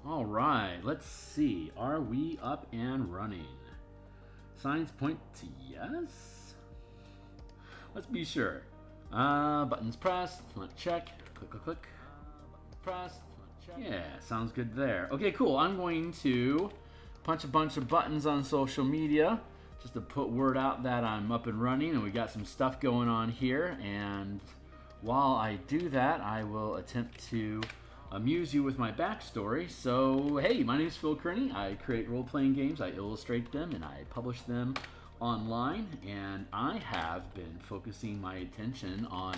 All right, let's see. Are we up and running? Signs point to yes. Let's be sure. Buttons pressed. Let's check. Click, click, click. Pressed. Yeah, sounds good there. Okay, cool. I'm going to punch a bunch of buttons on social media just to put word out that I'm up and running and we got some stuff going on here. And while I do that, I will attempt to amuse you with my backstory. So, hey, my name is Phil Kearney. I create role-playing games, I illustrate them, and I publish them online. And I have been focusing my attention on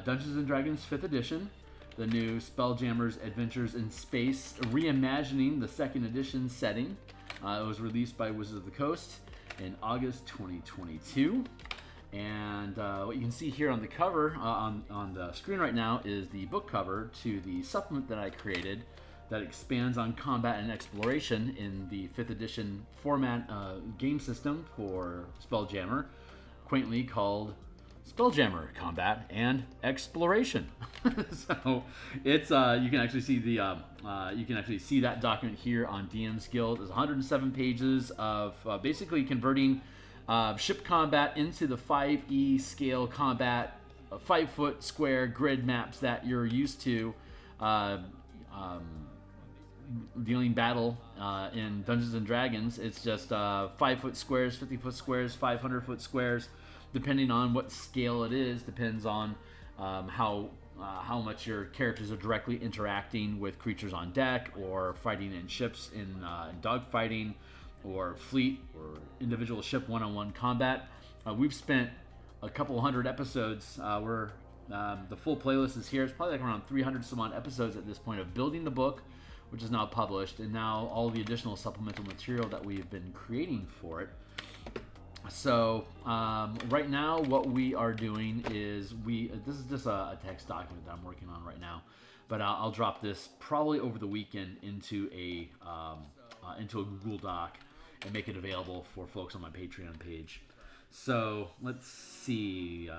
Dungeons & Dragons 5th edition, the new Spelljammer's Adventures in Space, reimagining the 2nd edition setting. It was released by Wizards of the Coast in August 2022. And what you can see here on the cover, on the screen right now, is the book cover to the supplement that I created that expands on combat and exploration in the 5th edition format game system for Spelljammer, quaintly called Spelljammer Combat and Exploration. So it's you can actually see that document here on DMsGuild. It's 107 pages of basically converting ship combat into the 5e scale combat, 5-foot square grid maps that you're used to dealing battle in Dungeons and Dragons. It's just 5-foot squares, 50-foot squares, 500-foot squares, depending on what scale it is. Depends on how much your characters are directly interacting with creatures on deck or fighting in ships in dogfighting, or fleet or individual ship one-on-one combat. We've spent a couple hundred episodes. The full playlist is here. It's probably like around 300 some odd episodes at this point of building the book, which is now published, and now all the additional supplemental material that we've been creating for it. So right now what we are doing is this is just a text document that I'm working on right now, but I'll drop this probably over the weekend into a Google Doc and make it available for folks on my Patreon page. So let's see.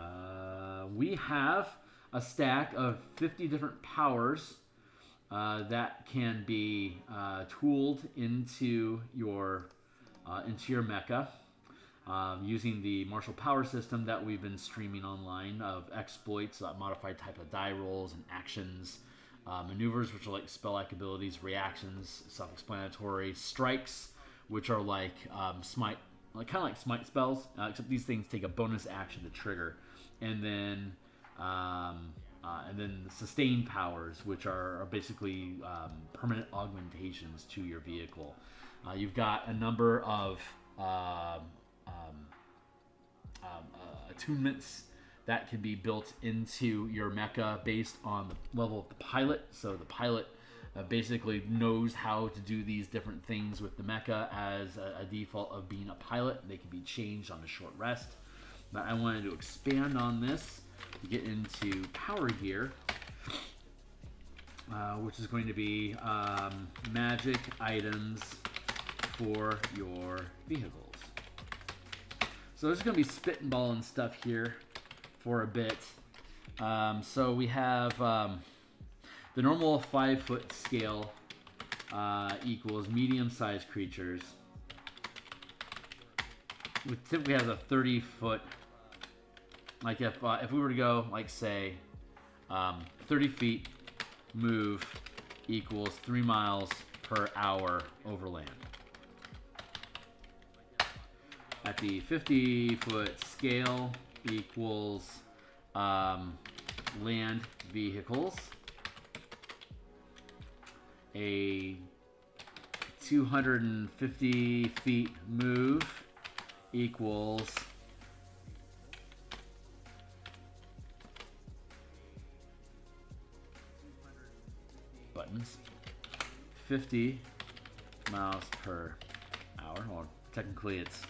We have a stack of 50 different powers that can be tooled into your mecha using the martial power system that we've been streaming online of exploits, modified type of die rolls and actions, maneuvers, which are like spell-like abilities, reactions, self-explanatory, strikes, which are like smite, kind of like smite spells, except these things take a bonus action to trigger, and then sustain powers, which are basically permanent augmentations to your vehicle. You've got a number of attunements that can be built into your mecha based on the level of the pilot. So the pilot basically knows how to do these different things with the mecha as a default of being a pilot. They can be changed on a short rest. But I wanted to expand on this to get into power gear, which is going to be magic items for your vehicles. So there's going to be spitballing stuff here for a bit. So we have the normal 5-foot scale equals medium-sized creatures. We typically have a 30-foot. Like if we were to go, like say, 30 feet move equals 3 miles per hour over land. At the 50-foot scale equals land vehicles. A 250 feet move equals buttons 50 miles per hour, or technically it's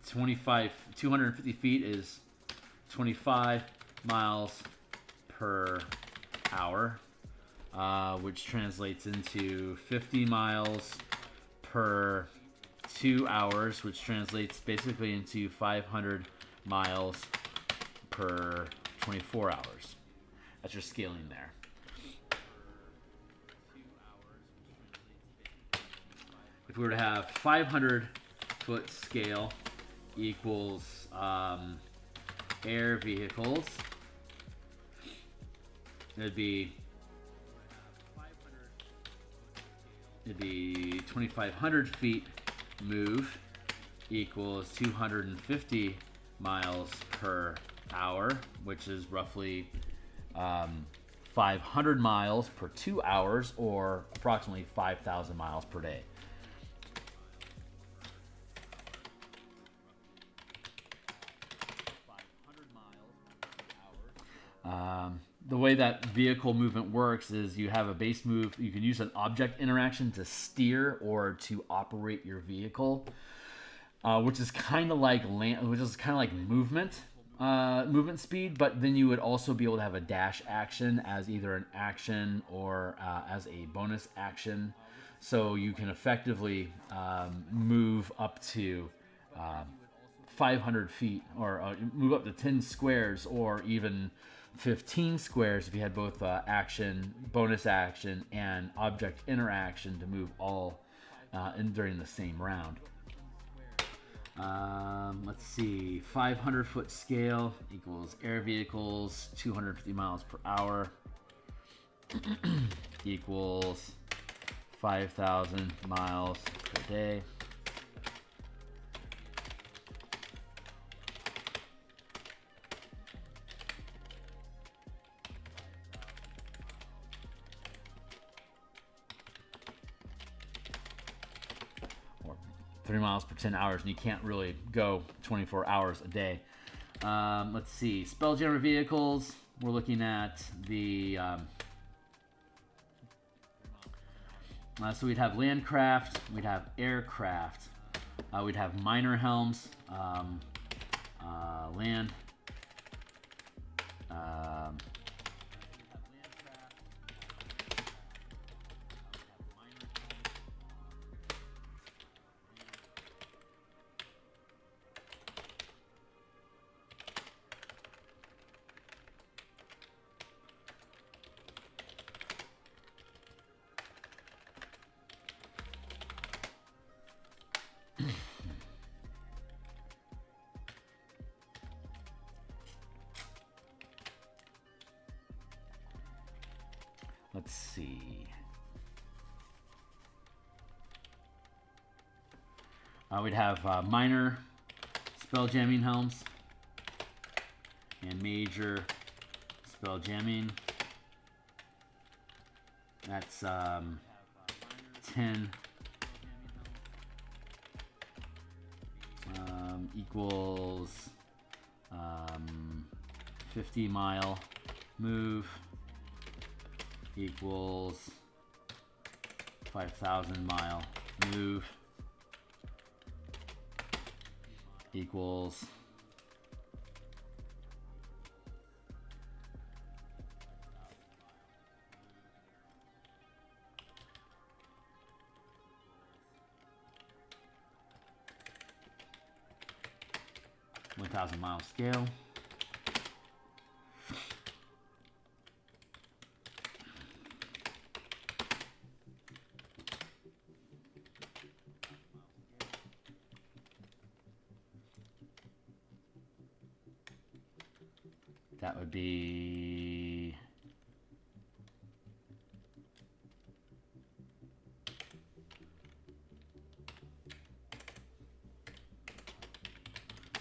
250 feet is 25 miles per hour, which translates into 50 miles per 2 hours, which translates basically into 500 miles per 24 hours. That's your scaling there. if we were to have 500-foot scale equals air vehicles, it'd be 2,500 feet move equals 250 miles per hour, which is roughly 500 miles per 2 hours, or approximately 5,000 miles per day. The way that vehicle movement works is you have a base move. You can use an object interaction to steer or to operate your vehicle, which is kind of like movement speed. But then you would also be able to have a dash action as either an action or as a bonus action. So you can effectively move up to 500 feet, or move up to 10 squares, or even 15 squares if you had both action, bonus action, and object interaction to move all during the same round. Let's see, 500-foot scale equals air vehicles, 250 miles per hour equals 5,000 miles per day. Or 3 miles per 10 hours, and you can't really go 24 hours a day. Let's see, Spelljammer vehicles, we're looking at the... so we'd have landcraft, we'd have aircraft, we'd have miner helms, land, 'We'd have minor spelljamming helms and major spelljamming. That's 10 equals 50-mile move equals 5,000-mile move equals 1,000-mile scale. That would be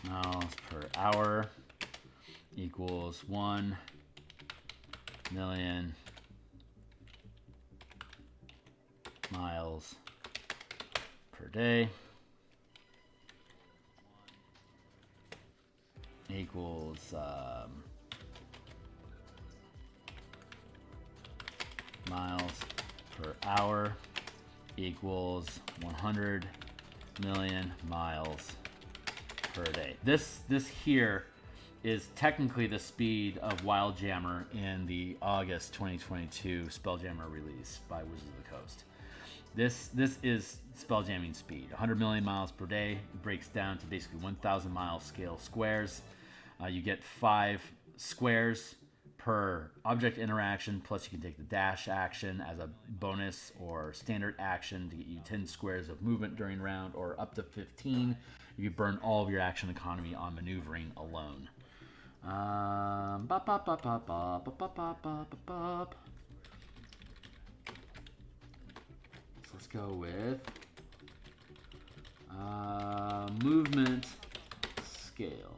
miles per hour equals 1 million miles per day equals miles per hour equals 100 million miles per day. This here is technically the speed of Wildjammer in the August 2022 Spelljammer release by Wizards of the Coast. This is spelljamming speed. 100 million miles per day. It breaks down to basically 1,000 mile scale squares. You get 5 squares per object interaction, plus you can take the dash action as a bonus or standard action to get you 10 squares of movement during round, or up to 15. You burn all of your action economy on maneuvering alone. So let's go with movement scale.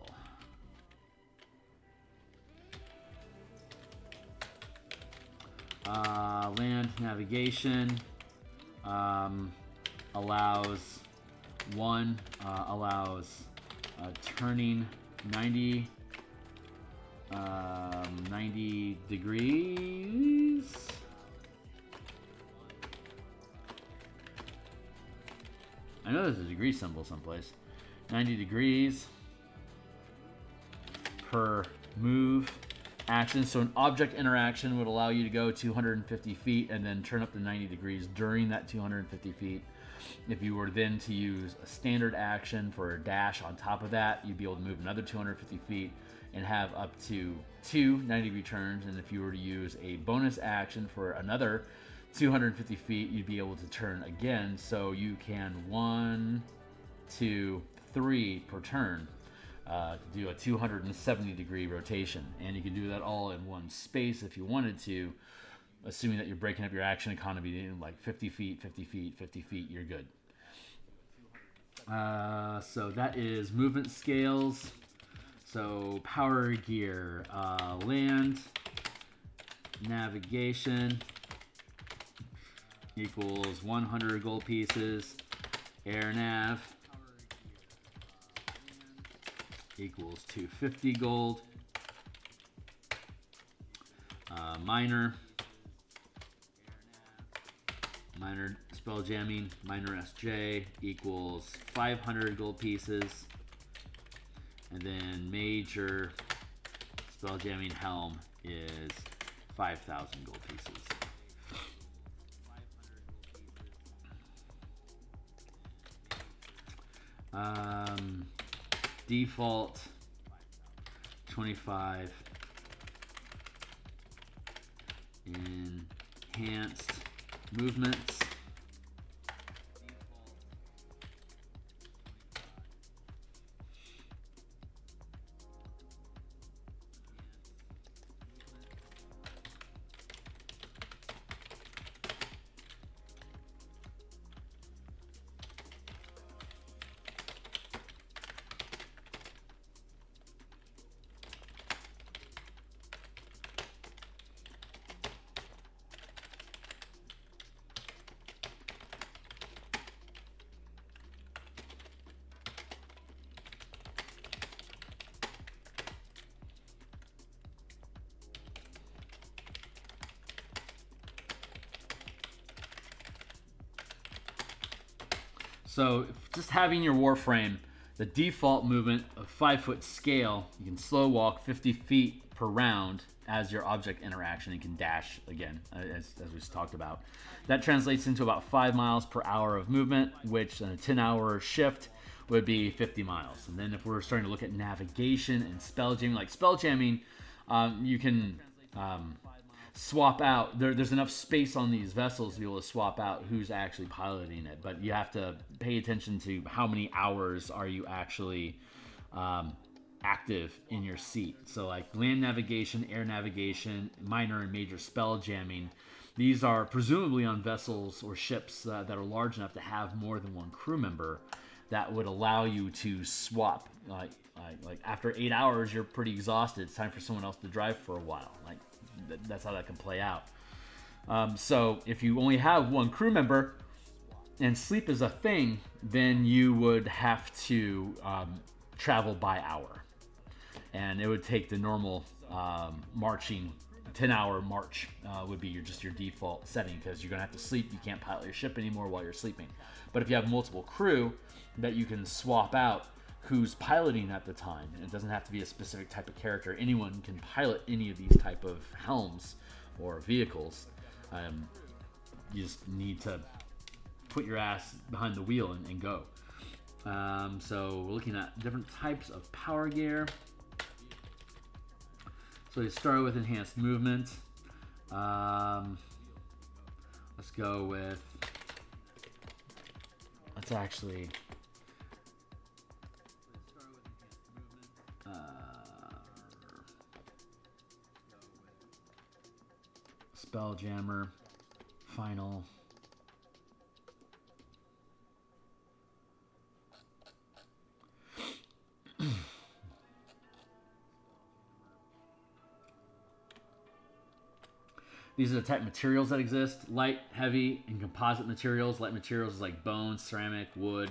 Land navigation allows turning 90 degrees. I know there's a degree symbol someplace. 90 degrees per move action. So an object interaction would allow you to go 250 feet and then turn up to 90 degrees during that 250 feet. If you were then to use a standard action for a dash on top of that, you'd be able to move another 250 feet and have up to 2 90-degree turns. And if you were to use a bonus action for another 250 feet, you'd be able to turn again. So you can 1, 2, 3 per turn. Do a 270-degree rotation, and you can do that all in one space if you wanted to, assuming that you're breaking up your action economy in like 50 feet, 50 feet, 50 feet, you're good. So that is movement scales. So power gear, land navigation equals 100 gold pieces, air nav equals 250 gold. Minor spell jamming, minor SJ equals 500 gold pieces. And then major spell jamming helm is 5,000 gold pieces. Default 25. Enhanced movements. So just having your Warframe, the default movement of 5-foot scale, you can slow walk 50 feet per round as your object interaction. You can dash again, as we just talked about. That translates into about 5 miles per hour of movement, which in a 10-hour shift would be 50 miles. And then if we're starting to look at navigation and spell jamming, like spell jamming, you can swap out. There's enough space on these vessels to be able to swap out who's actually piloting it, but you have to pay attention to how many hours are you actually active in your seat. So like land navigation, air navigation, minor and major spell jamming, these are presumably on vessels or ships that are large enough to have more than one crew member, that would allow you to swap. Like after 8 hours, you're pretty exhausted. It's time for someone else to drive for a while. Like that's how that can play out. So if you only have one crew member and sleep is a thing, then you would have to travel by hour, and it would take the normal marching 10-hour march would be your default setting, because you're gonna have to sleep. You can't pilot your ship anymore while you're sleeping. But if you have multiple crew that you can swap out who's piloting at the time, and it doesn't have to be a specific type of character. Anyone can pilot any of these type of helms or vehicles. You just need to put your ass behind the wheel and go. So we're looking at different types of power gear. So you start with enhanced movement. Let's go with. Let's actually. Spelljammer final. These are the type of materials that exist. Light, heavy, and composite materials. Light materials is like bone, ceramic, wood.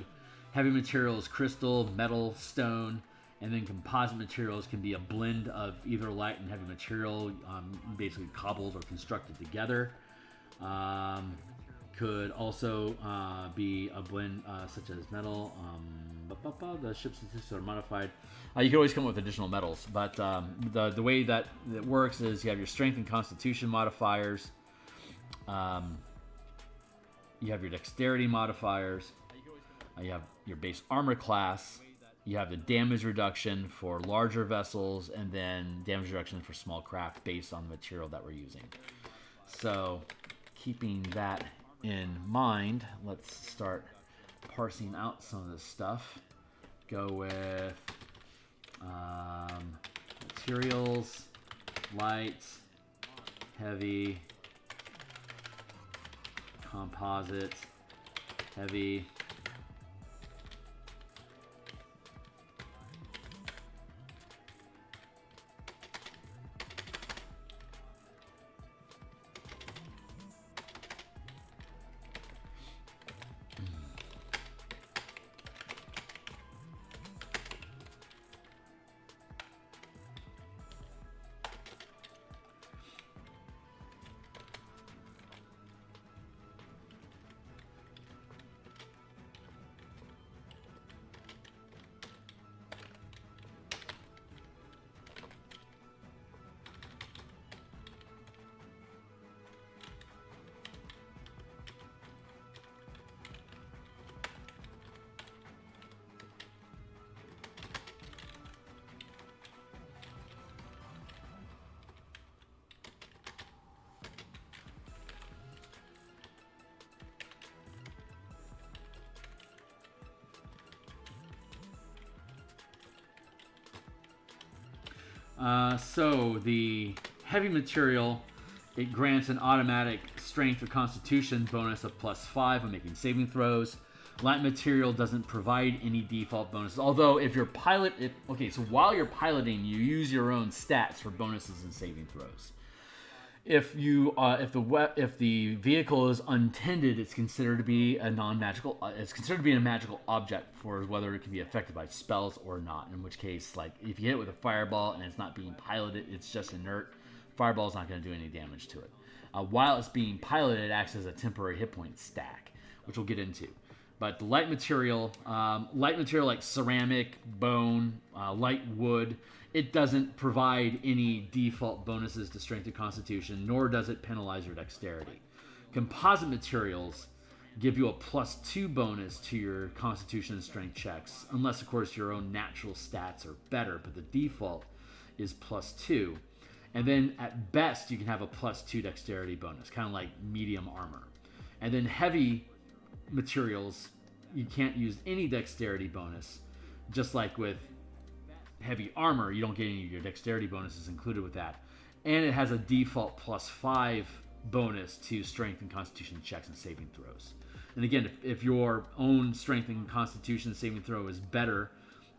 Heavy materials, crystal, metal, stone. And then composite materials can be a blend of either light and heavy material, basically cobbled or constructed together. Could also be a blend such as metal. The ship statistics are modified. You can always come up with additional metals, but the way that it works is you have your strength and constitution modifiers. You have your dexterity modifiers. You have your base armor class. You have the damage reduction for larger vessels, and then damage reduction for small craft based on the material that we're using. So, keeping that in mind, let's start parsing out some of this stuff. Go with materials, light, heavy, composite, heavy, so the heavy material, it grants an automatic strength or constitution bonus of +5 when making saving throws. Light material doesn't provide any default bonuses. Although if you're so while you're piloting, you use your own stats for bonuses and saving throws. If the vehicle is untended, it's considered to be a non-magical. It's considered to be a magical object for whether it can be affected by spells or not. In which case, like if you hit it with a fireball and it's not being piloted, it's just inert. Fireball's not going to do any damage to it. While it's being piloted, it acts as a temporary hit point stack, which we'll get into. But the light material like ceramic, bone, light wood, it doesn't provide any default bonuses to strength and constitution, nor does it penalize your dexterity. Composite materials give you a +2 bonus to your constitution and strength checks, unless, of course, your own natural stats are better, but the default is +2. And then, at best, you can have a +2 dexterity bonus, kind of like medium armor. And then heavy materials, you can't use any dexterity bonus, just like with heavy armor, you don't get any of your dexterity bonuses included with that. And it has a default +5 bonus to strength and constitution checks and saving throws. And again, if your own strength and constitution saving throw is better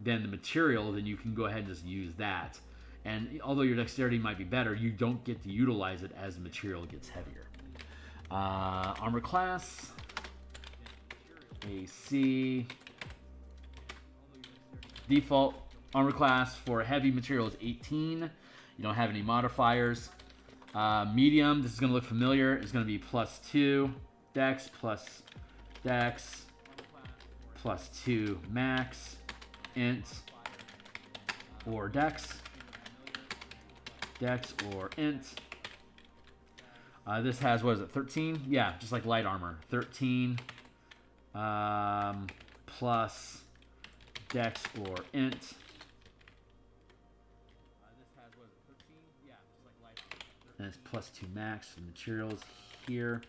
than the material, then you can go ahead and just use that. And although your dexterity might be better, you don't get to utilize it as the material gets heavier. Armor class, AC, default armor class for heavy material is 18. You don't have any modifiers. Medium, this is going to look familiar. It's going to be +2 dex plus dex +2 max int or dex or int. This has, what is it, 13? Yeah, just like light armor. 13 plus dex or int. This has, what is it, 13? Yeah. And it's +2 max for the materials here.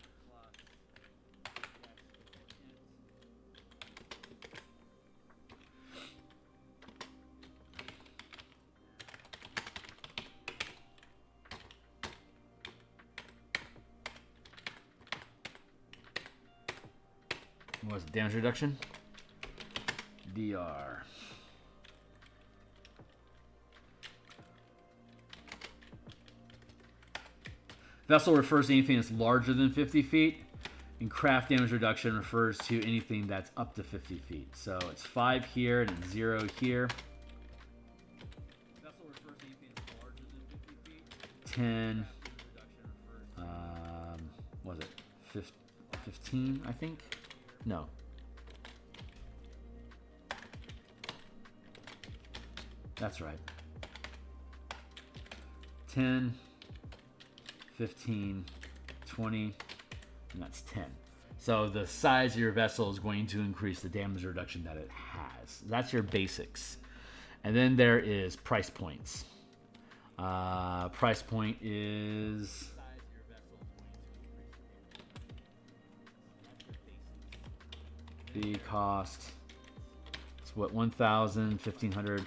What was it? Damage reduction? DR. Vessel refers to anything that's larger than 50 feet, and craft damage reduction refers to anything that's up to 50 feet. So it's 5 here and it's 0 here. Vessel refers to anything that's larger than 50 feet. 10. What was it? 15, I think? No. That's right. 10, 15, 20, and that's 10. So the size of your vessel is going to increase the damage reduction that it has. That's your basics. And then there is price points. Price point is... the cost. It's what, 1,000, 1,500.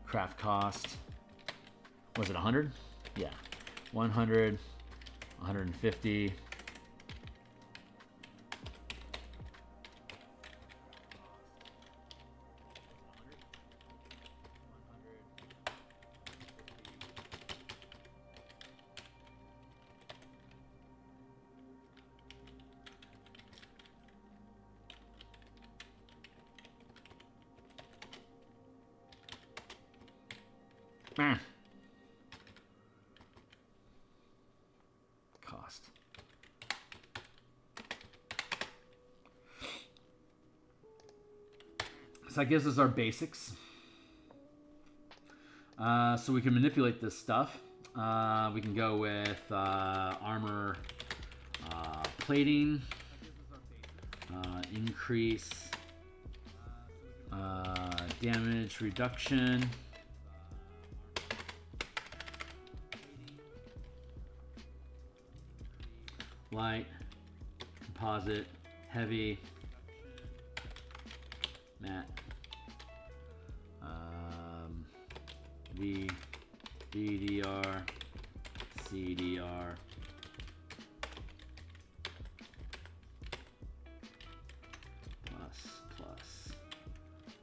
Craft cost. Was it 100? Yeah. 100, 150. Cost. So that gives us our basics. So we can manipulate this stuff. We can go with armor plating, increase damage reduction. Light, composite, heavy, matte, VDR, CDR,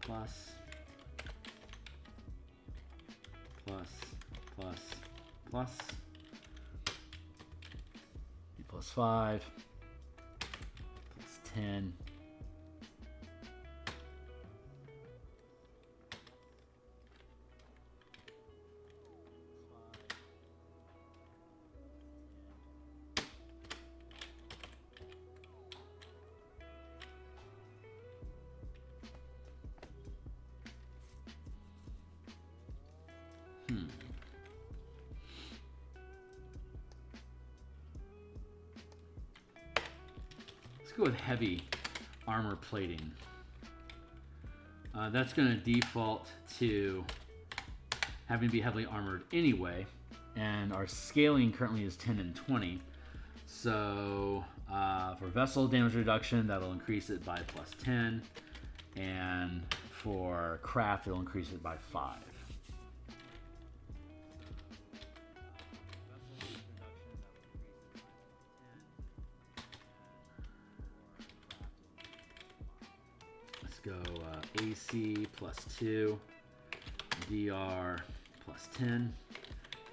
plus, +5, +10, Let's go with heavy armor plating. That's going to default to having to be heavily armored anyway, and our scaling currently is 10 and 20. So for vessel damage reduction, that'll increase it by +10, and for craft, it'll increase it by 5. Go AC +2, DR +10,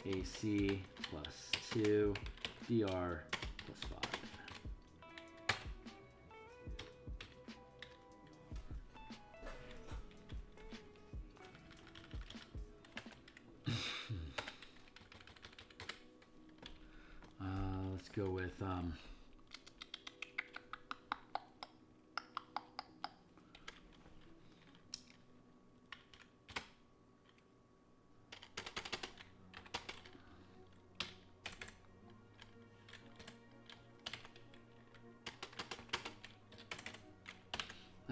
AC +2, DR +5. Let's go with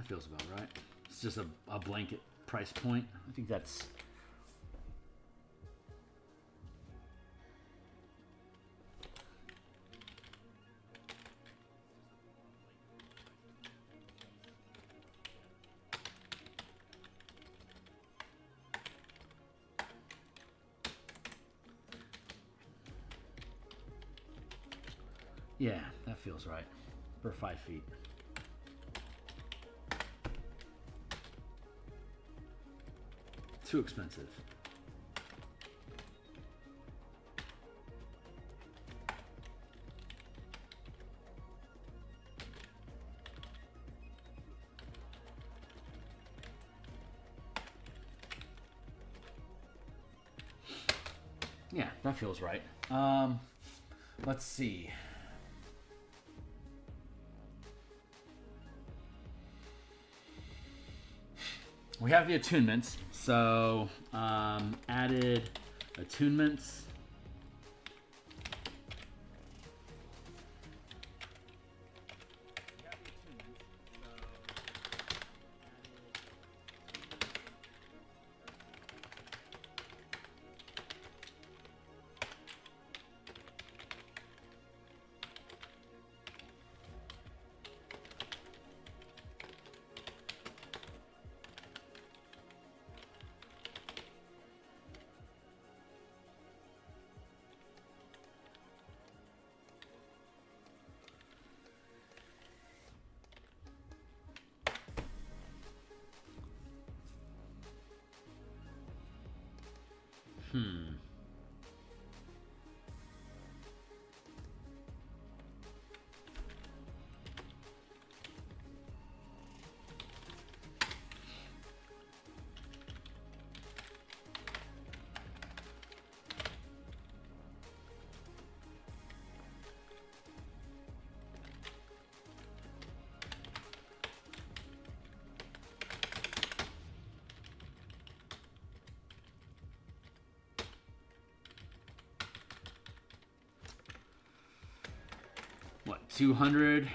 feels about right. It's just a blanket price point. I think that's... Yeah, that feels right. For 5 feet. Too expensive. Yeah, that feels right. Let's see. We have the attunements, so added attunements. Hmm. What, 200?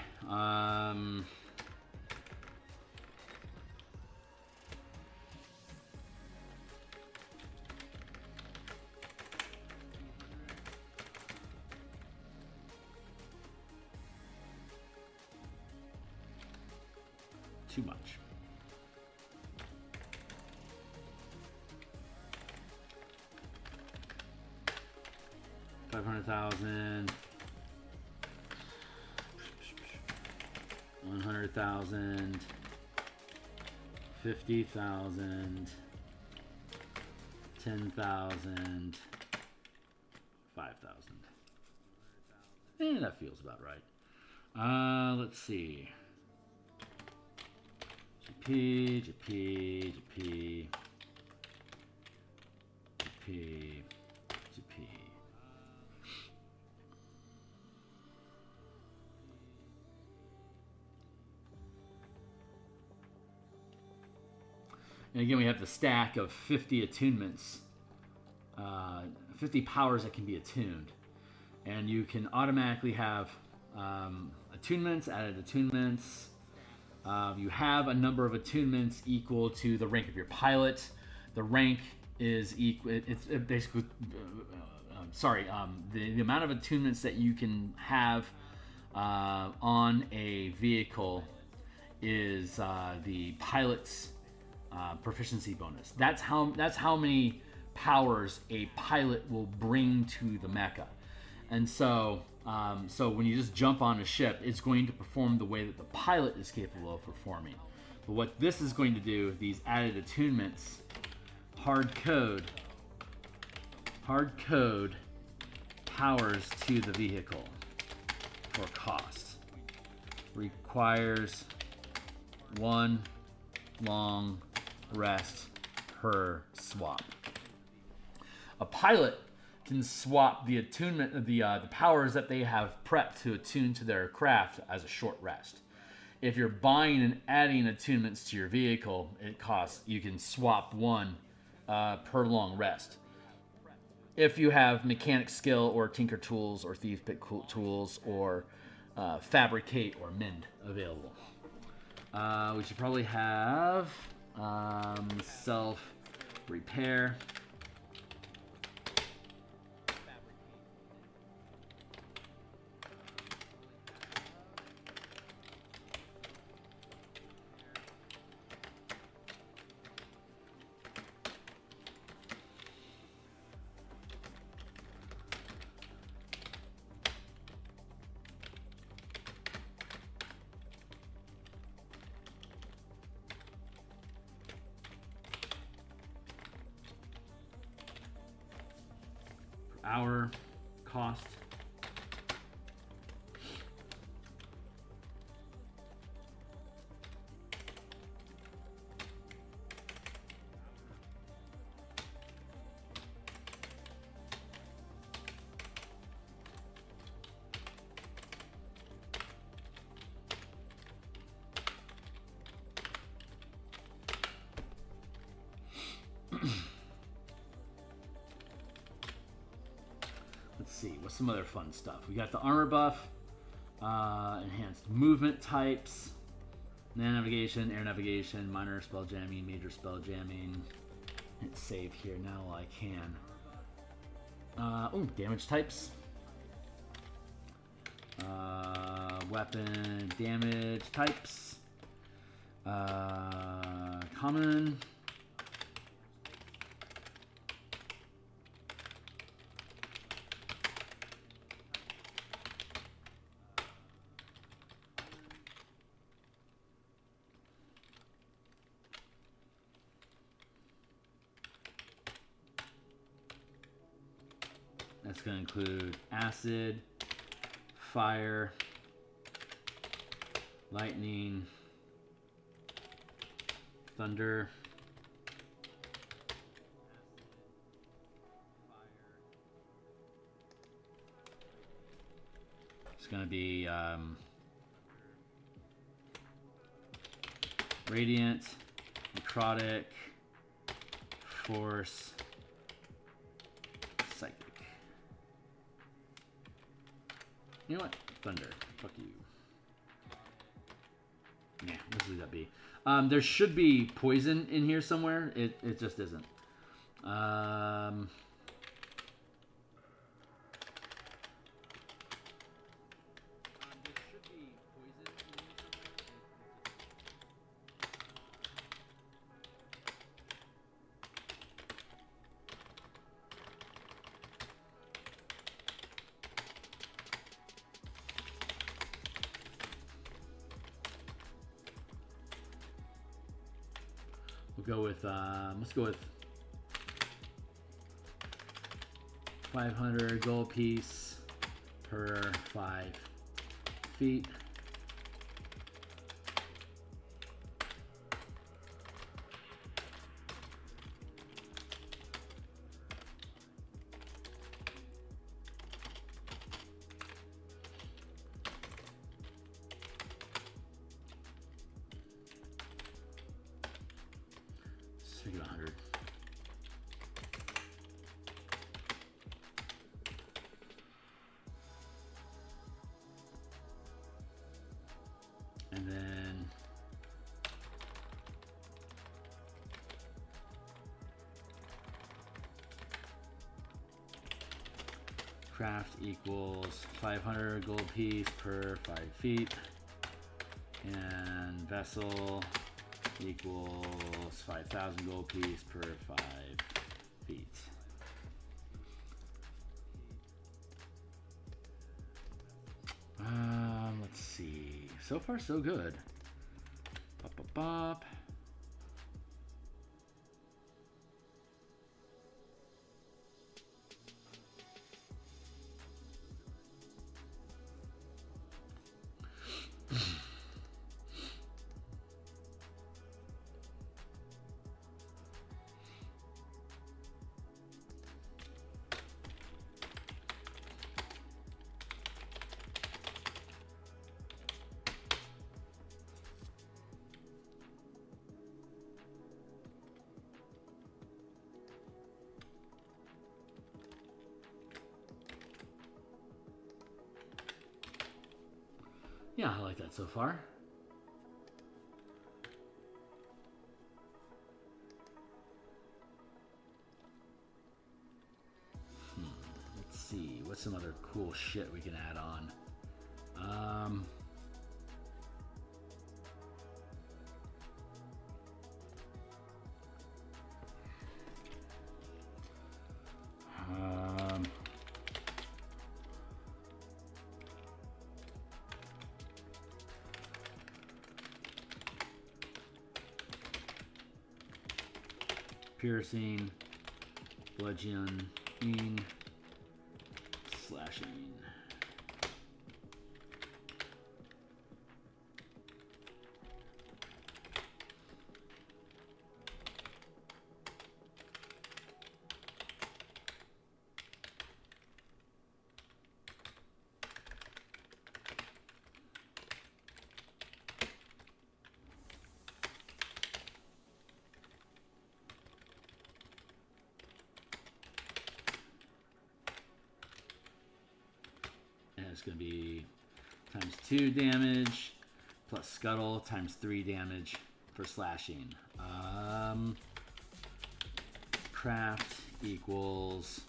Too much. $500,000. 100,000, 50,000, 10,000, 5,000. That feels about right. Let's see. GP. And again, we have the stack of 50 attunements, 50 powers that can be attuned. And you can automatically have attunements, added attunements. You have a number of attunements equal to the rank of your pilot. The rank is equal, it's basically, the amount of attunements that you can have on a vehicle is the pilot's proficiency bonus. That's how many powers a pilot will bring to the mecha. And so when you just jump on a ship, it's going to perform the way that the pilot is capable of performing. But what this is going to do, these added attunements, hard code powers to the vehicle for cost. Requires 1 long rest per swap. A pilot can swap the attunement, the powers that they have prepped to attune to their craft as a short rest. If you're buying and adding attunements to your vehicle, you can swap 1 per long rest. If you have mechanic skill or tinker tools or thief pick tools or fabricate or mend available. We should probably have self-repair. Hour cost. Let's see, what's some other fun stuff? We got the armor buff, enhanced movement types, land navigation, air navigation, minor spell jamming, major spell jamming. Hit save here now while I can. Oh, damage types. Weapon damage types. Common. That's going to include acid, fire, lightning, thunder, it's going to be radiant, necrotic, force, psychic. You know what? Thunder. Fuck you. Yeah, let's leave that be. There should be poison in here somewhere. It just isn't. We'll go with, let's go with 500 gold piece per 5 feet. Let's make it 100. And then craft equals 500 gold piece per 5 feet, and vessel equals 5,000 gold piece per 5 feet. Let's see. So far, so good. Bop, bop, bop. Yeah, I like that so far. some other cool shit we can add on. Piercing, bludgeoning, slashing. It's going to be times 2 damage plus scuttle times 3 damage for slashing. Craft equals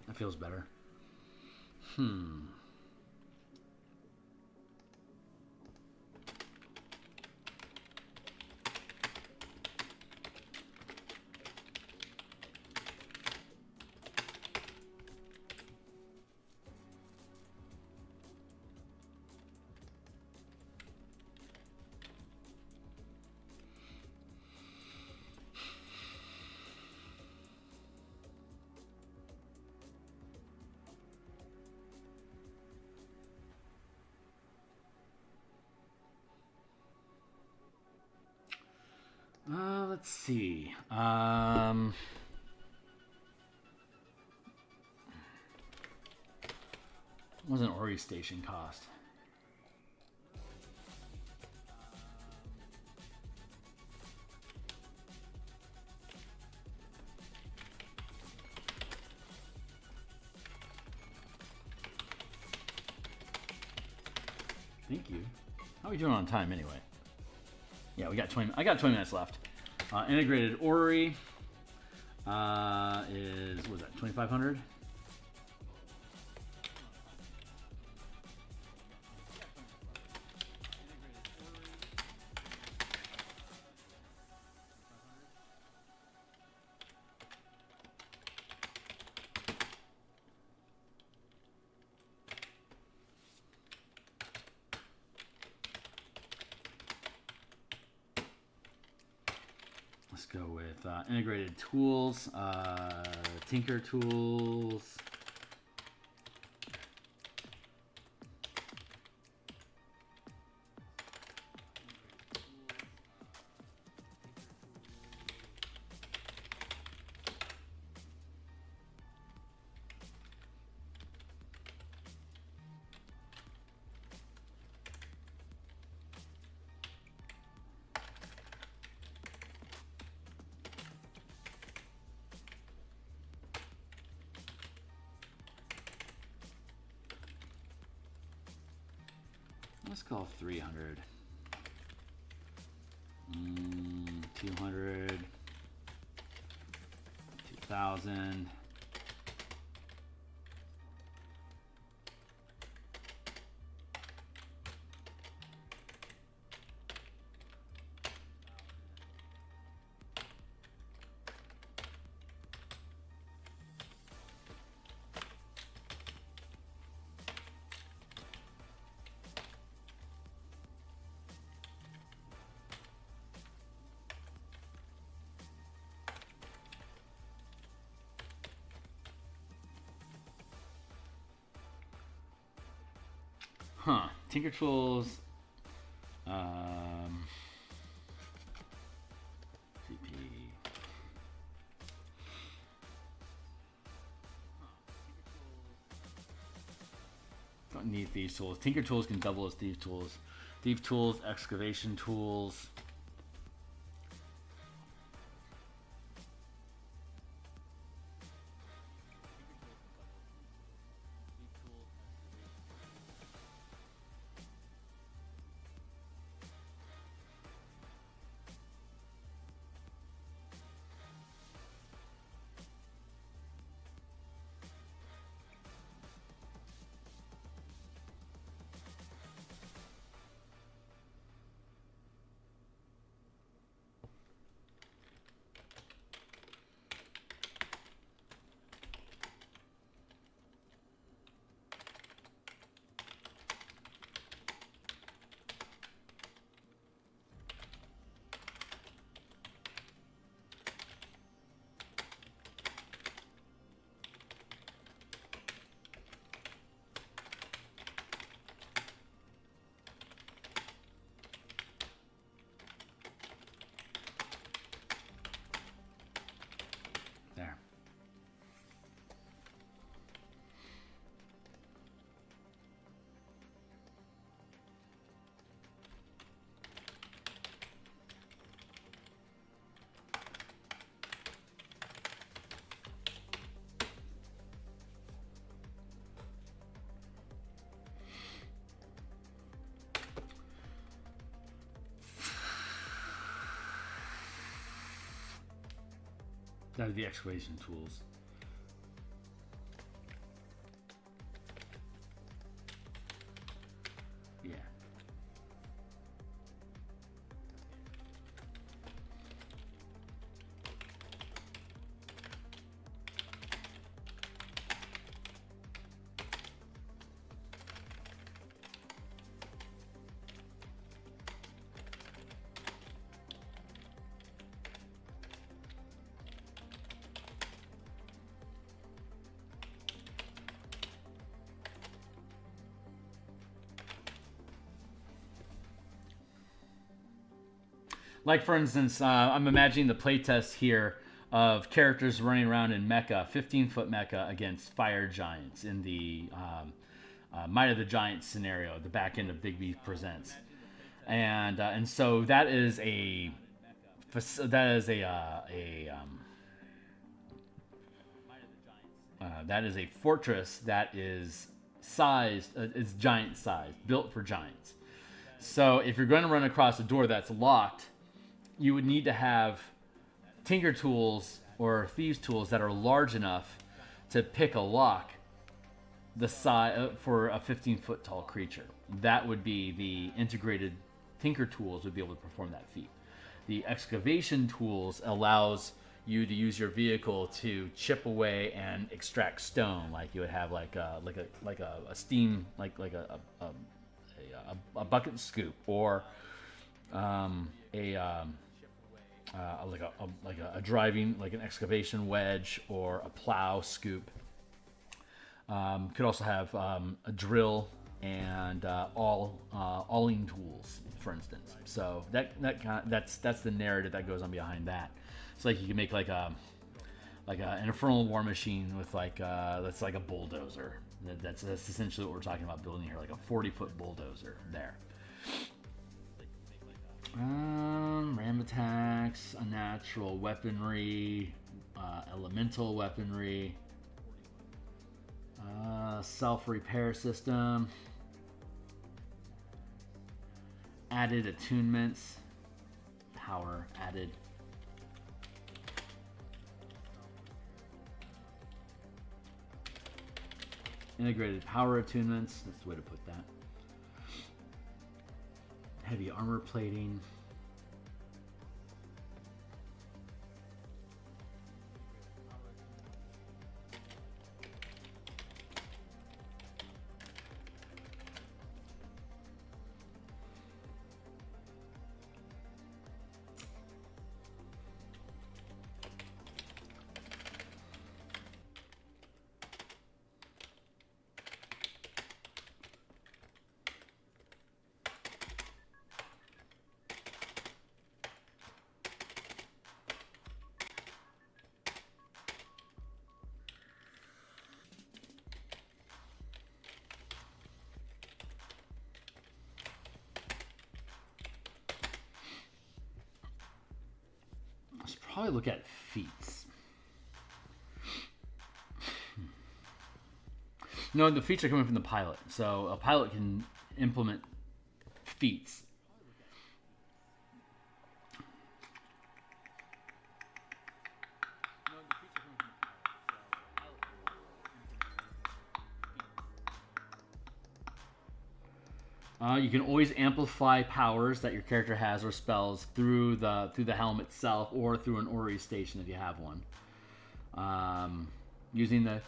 that feels better. Let's see. What does an Ori station cost? Thank you. How are we doing on time anyway? Yeah, we got 20. I got 20 minutes left. Integrated Ori is, what was that, 2,500? Let's go with integrated tools, Tinker tools. Let's call 300. 200. 2,000. Tinker tools. need thieves tools. Tinker tools can double as thief tools. Thief tools, excavation tools. There. That would be excavation tools. Yeah. Like, for instance, I'm imagining the playtest here of characters running around in mecha, 15-foot mecha against fire giants in the Might of the Giants scenario, the back end of Big B Presents, and so that is a fortress that is sized, it's giant sized, built for giants. So if you're going to run across a door that's locked, you would need to have tinker tools or thieves tools that are large enough to pick a lock the size for a 15-foot tall creature. That would be the integrated tinker tools would be able to perform that feat. The excavation tools allows you to use your vehicle to chip away and extract stone, like you would have like a steam like a bucket scoop, or a driving, like an excavation wedge or a plow scoop. Could also have a drill and awling tools, for instance. So that's the narrative that goes on behind that. It's like you can make an infernal war machine with that's like a bulldozer. That's essentially what we're talking about building here, like a 40-foot bulldozer there. Ram attacks, unnatural weaponry, elemental weaponry, self-repair system, added attunements, power added. Integrated power attunements, that's the way to put that. Heavy armor plating. probably look at feats. No, the feats are coming from the pilot. So a pilot can implement feats. You can always amplify powers that your character has or spells through the helm itself or through an Ori station if you have one. Using the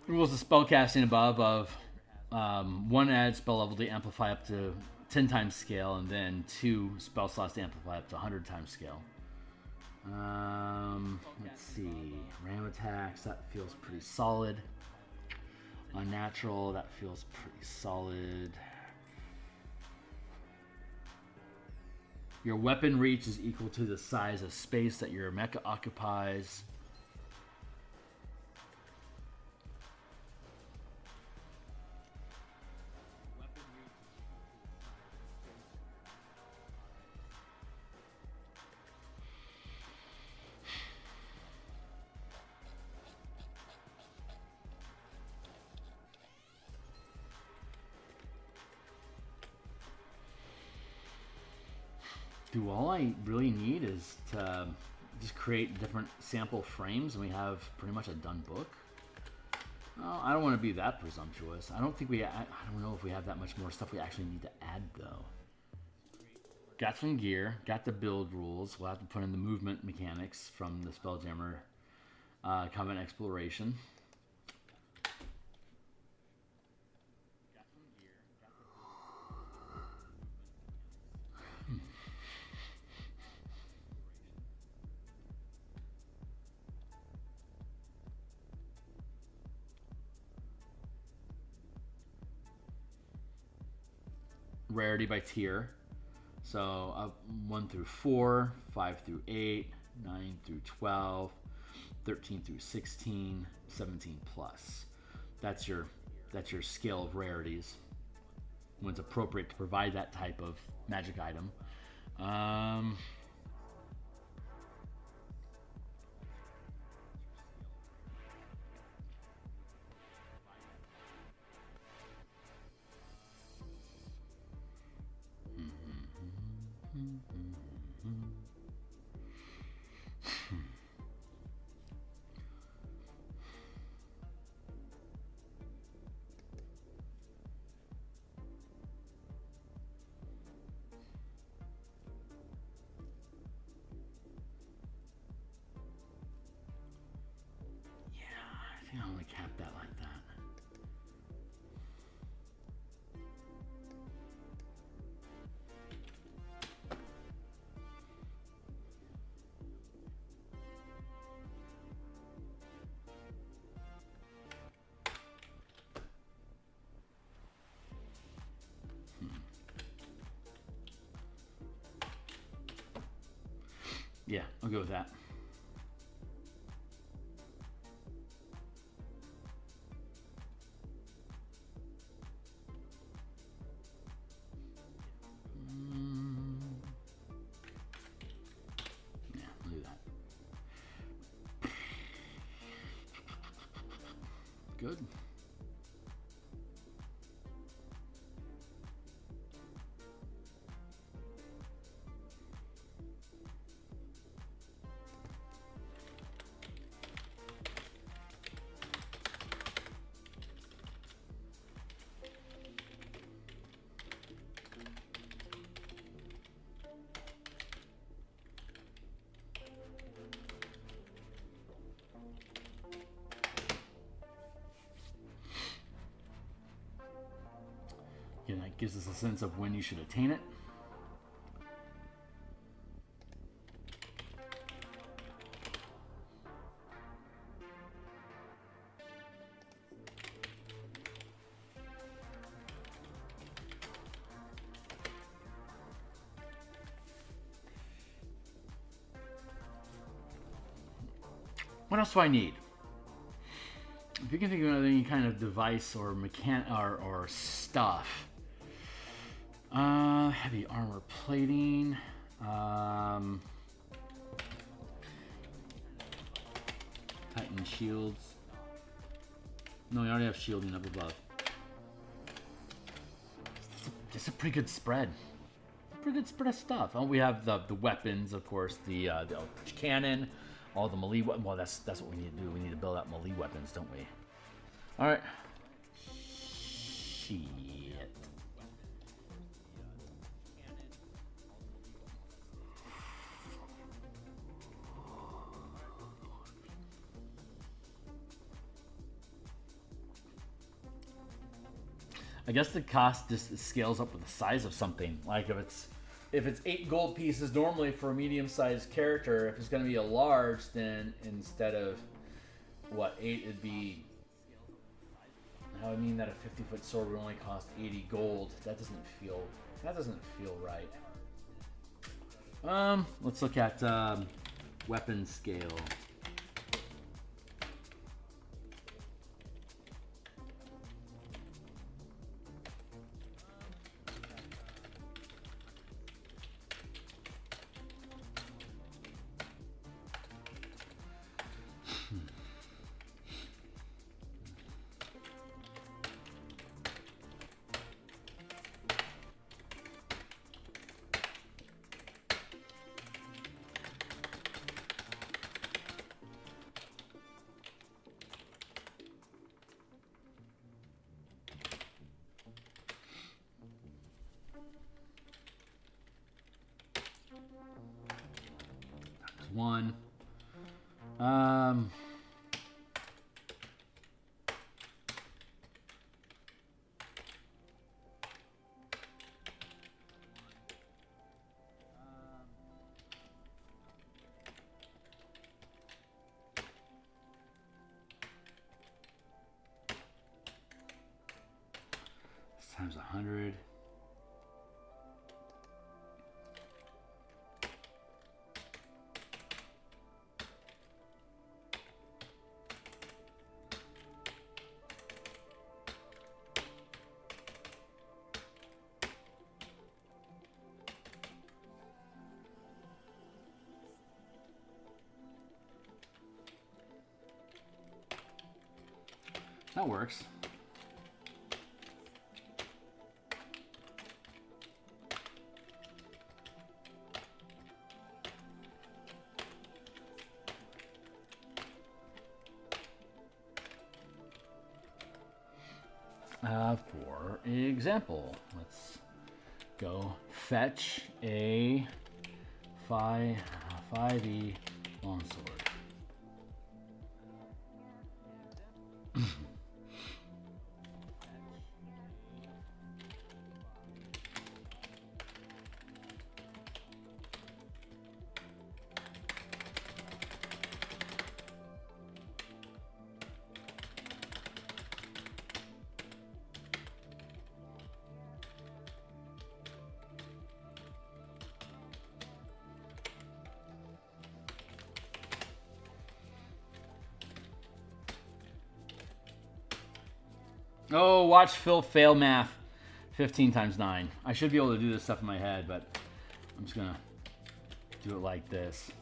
rules of spellcasting above of 1 added spell level to amplify up to 10 times scale, and then 2 spell slots to amplify up to 100 times scale. Let's see. Ram attacks, that feels pretty solid. Unnatural, that feels pretty solid. Your weapon reach is equal to the size of space that your mecha occupies. All I really need is to just create different sample frames, and we have pretty much a done book. Well, I don't want to be that presumptuous. I don't know if we have that much more stuff we actually need to add, though. Got some gear, got the build rules. We'll have to put in the movement mechanics from the Spelljammer Combat Exploration. Rarity by tier. So 1 through 4, 5 through 8, 9 through 12, 13 through 16, 17 plus. That's your scale of rarities when it's appropriate to provide that type of magic item. I want to cap that like that. Yeah, I'll go with that. Good. Again, that gives us a sense of when you should attain it. What else do I need? If you can think of any kind of device or or stuff. Heavy armor plating. Titan shields. No, we already have shielding up above. It's a pretty good spread. Pretty good spread of stuff. Oh, we have the weapons, of course, the cannon, all the melee. Well, that's what we need to do. We need to build out melee weapons, don't we? All right. Shit. I guess the cost just scales up with the size of something. Like if it's 8 gold pieces normally for a medium-sized character, if it's going to be a large, then instead of what 8, it'd be. How I mean that a 50-foot sword would only cost 80 gold. That doesn't feel right. Let's look at weapon scale. One. Times 100. That works. For example, let's go fetch a 5e longsword. Oh, watch Phil fail math. 15 times 9. I should be able to do this stuff in my head, but I'm just gonna do it like this.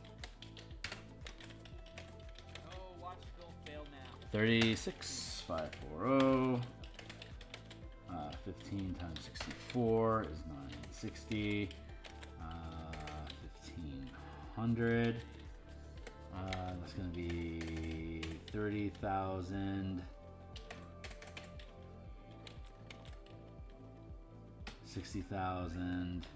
Oh, watch Phil fail math. 36, 540. 15 times 64 is 960. 1500. That's gonna be 30,000. 60,000,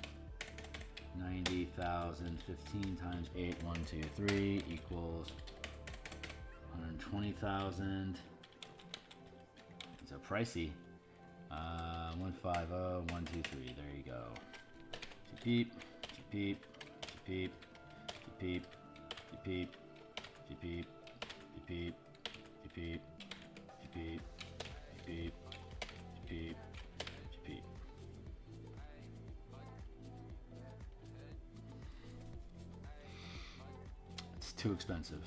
90,000, 15 times 8, 1, 2, 3 equals 120,000. These are pricey. 150, 1, 2, 3. There you go. Peep, peep, peep, peep, peep, peep, peep, peep, peep, peep, peep, peep. Too expensive.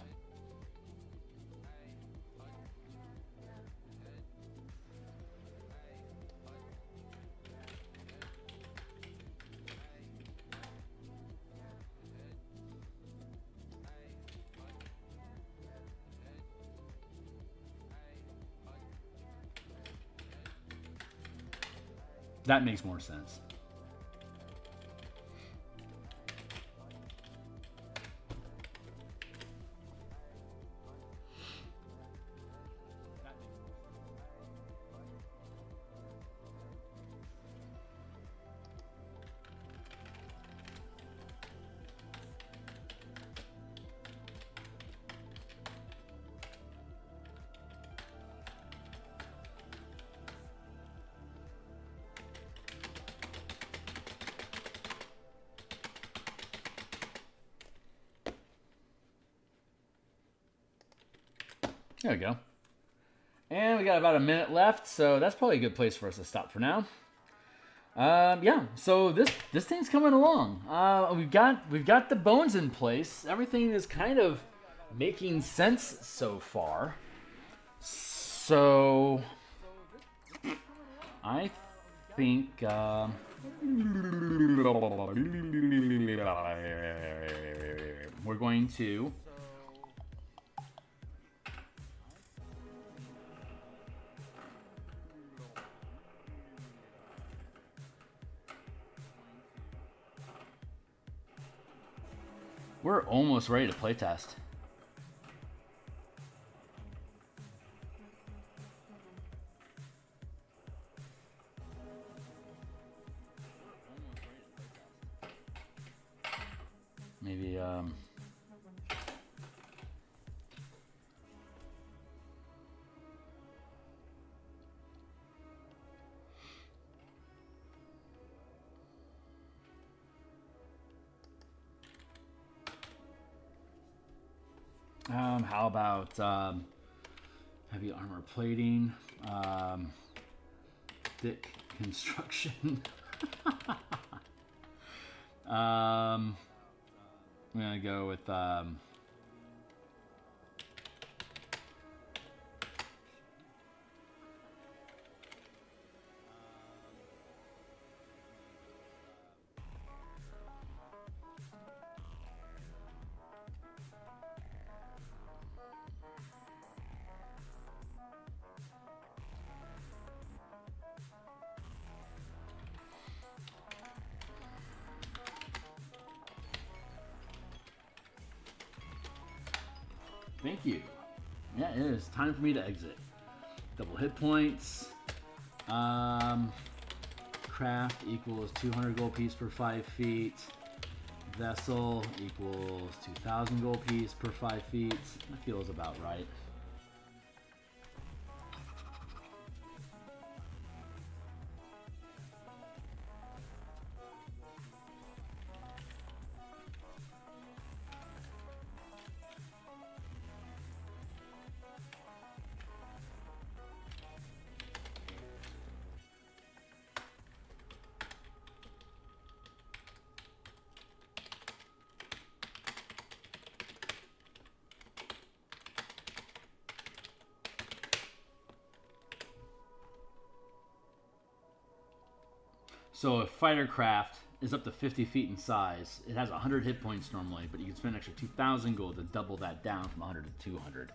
That makes more sense. There we go. And we got about a minute left, so that's probably a good place for us to stop for now. Yeah, so this thing's coming along. We've got the bones in place. Everything is kind of making sense so far. So I think we're going to we're almost ready to playtest. Maybe how about heavy armor plating, thick construction. I'm gonna go with thank you. Yeah, it is time for me to exit. Double hit points. Craft equals 200 gold piece per 5 feet. Vessel equals 2,000 gold piece per 5 feet. That feels about right. So if fighter craft is up to 50 feet in size, it has 100 hit points normally, but you can spend an extra 2,000 gold to double that down from 100 to 200.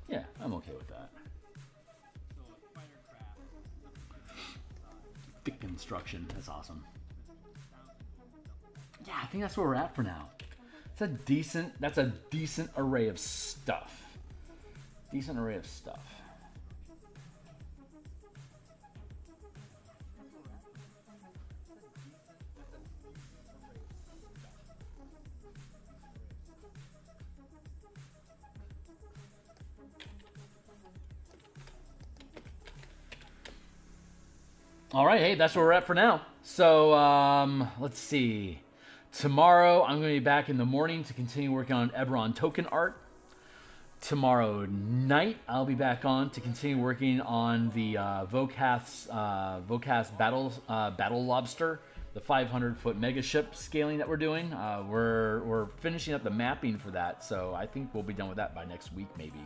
Yeah, I'm okay with that. Thick construction, that's awesome. Yeah, I think that's where we're at for now. That's a decent array of stuff. Decent array of stuff. All right, hey, that's where we're at for now. So let's see. Tomorrow, I'm going to be back in the morning to continue working on Eberron token art. Tomorrow night, I'll be back on to continue working on the Vocast Battle Lobster, the 500-foot mega ship scaling that we're doing. We're finishing up the mapping for that, so I think we'll be done with that by next week, maybe.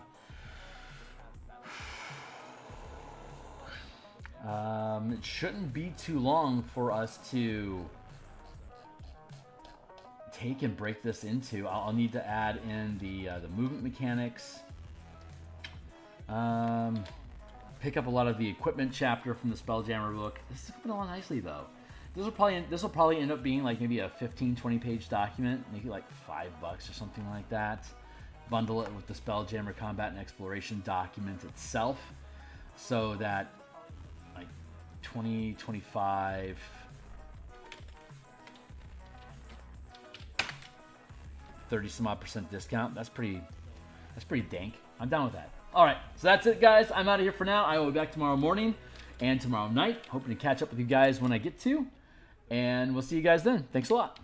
It shouldn't be too long for us to take and break this into. I'll need to add in the movement mechanics. pick up a lot of the equipment chapter from the Spelljammer book. This is coming along nicely, though. This will probably end up being like maybe a 15-20 page document, maybe like $5 or something like that. Bundle it with the Spelljammer Combat and Exploration document itself, so that like 20, 25, 30 some odd % discount. That's pretty dank. I'm down with that. All right, so that's it, guys. I'm out of here for now. I will be back tomorrow morning and tomorrow night. Hoping to catch up with you guys when I get to. And we'll see you guys then. Thanks a lot.